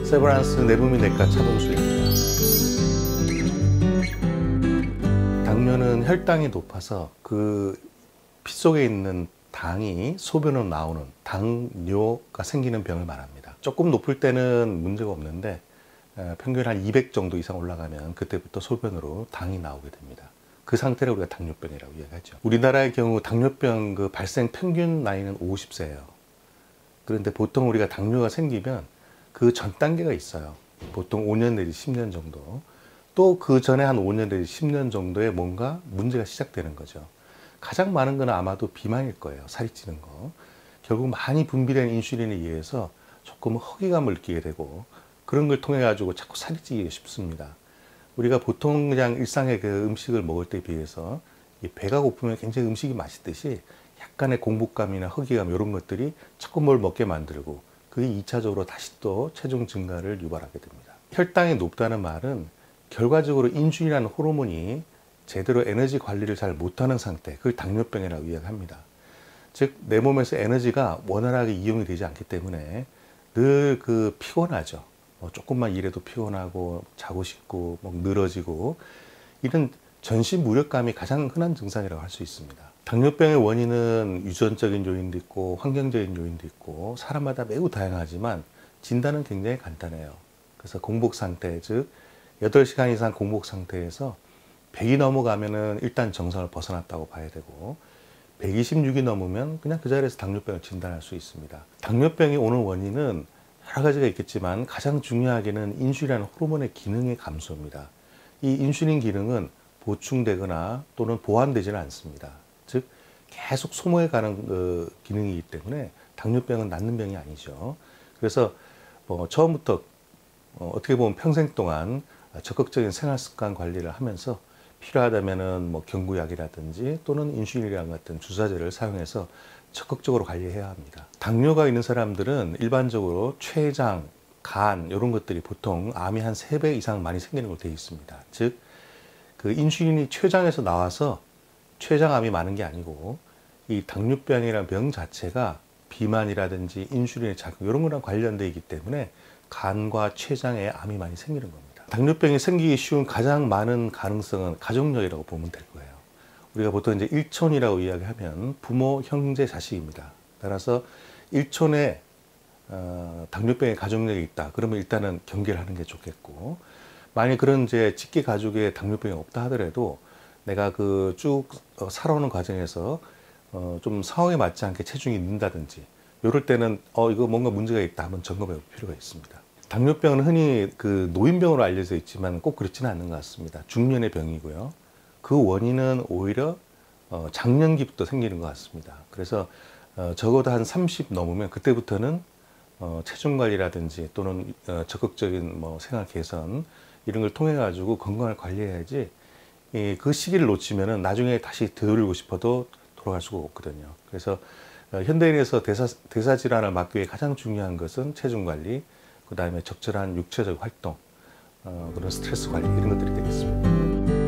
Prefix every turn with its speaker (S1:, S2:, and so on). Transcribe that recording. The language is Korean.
S1: 세브란스 내부민내과 차동수입니다. 당뇨는 혈당이 높아서 그 피 속에 있는 당이 소변으로 나오는 당뇨가 생기는 병을 말합니다. 조금 높을 때는 문제가 없는데 평균 한 200 정도 이상 올라가면 그때부터 소변으로 당이 나오게 됩니다. 그 상태를 우리가 당뇨병이라고 이야기하죠. 우리나라의 경우 당뇨병 그 발생 평균 나이는 50세예요. 그런데 보통 우리가 당뇨가 생기면 그 전 단계가 있어요. 보통 5년 내지 10년 정도. 또 그 전에 한 5년 내지 10년 정도에 뭔가 문제가 시작되는 거죠. 가장 많은 건 아마도 비만일 거예요. 살이 찌는 거. 결국 많이 분비된 인슐린에 의해서 조금 허기감을 느끼게 되고 그런 걸 통해 가지고 자꾸 살이 찌기가 쉽습니다. 우리가 보통 그냥 일상의 그 음식을 먹을 때에 비해서 배가 고프면 굉장히 음식이 맛있듯이 약간의 공복감이나 허기감 이런 것들이 자꾸 뭘 먹게 만들고 그게 2차적으로 다시 또 체중 증가를 유발하게 됩니다. 혈당이 높다는 말은 결과적으로 인슐린이라는 호르몬이 제대로 에너지 관리를 잘 못하는 상태, 그걸 당뇨병이라고 이야기합니다. 즉, 내 몸에서 에너지가 원활하게 이용이 되지 않기 때문에 늘 그 피곤하죠. 조금만 일해도 피곤하고 자고 싶고 늘어지고 이런 전신 무력감이 가장 흔한 증상이라고 할 수 있습니다. 당뇨병의 원인은 유전적인 요인도 있고 환경적인 요인도 있고 사람마다 매우 다양하지만 진단은 굉장히 간단해요. 그래서 공복 상태, 즉 8시간 이상 공복 상태에서 100이 넘어가면은 일단 정상을 벗어났다고 봐야 되고 126이 넘으면 그냥 그 자리에서 당뇨병을 진단할 수 있습니다. 당뇨병이 오는 원인은 여러 가지가 있겠지만 가장 중요하게는 인슐린이라는 호르몬의 기능의 감소입니다. 이 인슐린 기능은 보충되거나 또는 보완되지는 않습니다. 즉 계속 소모해 가는 기능이기 때문에 당뇨병은 낫는 병이 아니죠. 그래서 처음부터 어떻게 보면 평생 동안 적극적인 생활 습관 관리를 하면서 필요하다면은 경구약이라든지 또는 인슐린이랑 같은 주사제를 사용해서 적극적으로 관리해야 합니다. 당뇨가 있는 사람들은 일반적으로 췌장, 간 이런 것들이 보통 암이 한 3배 이상 많이 생기는 걸로 되어 있습니다. 즉, 그 인슐린이 췌장에서 나와서 췌장암이 많은 게 아니고 이 당뇨병이라는 병 자체가 비만이라든지 인슐린의 작용 이런 거랑 관련되어 있기 때문에 간과 췌장에 암이 많이 생기는 겁니다. 당뇨병이 생기기 쉬운 가장 많은 가능성은 가족력이라고 보면 될 거예요. 우리가 보통 이제 일촌이라고 이야기하면 부모, 형제, 자식입니다. 따라서 일촌에 당뇨병의 가족력이 있다. 그러면 일단은 경계를 하는 게 좋겠고, 만약 그런 이제 직계 가족에 당뇨병이 없다 하더라도 내가 그 쭉 살아오는 과정에서 좀 상황에 맞지 않게 체중이 는다든지 이럴 때는 이거 뭔가 문제가 있다 한번 점검해 볼 필요가 있습니다. 당뇨병은 흔히 그 노인병으로 알려져 있지만 꼭 그렇지는 않는 것 같습니다. 중년의 병이고요. 그 원인은 오히려 장년기부터 생기는 것 같습니다. 그래서 적어도 한 30 넘으면 그때부터는 체중 관리라든지 또는 적극적인 생활 개선 이런 걸 통해 가지고 건강을 관리해야지 그 시기를 놓치면은 나중에 다시 되돌리고 싶어도 돌아갈 수가 없거든요. 그래서 현대인에서 대사 질환을 막기 위해 가장 중요한 것은 체중 관리, 그 다음에 적절한 육체적 활동, 그런 스트레스 관리 이런 것들이 되겠습니다.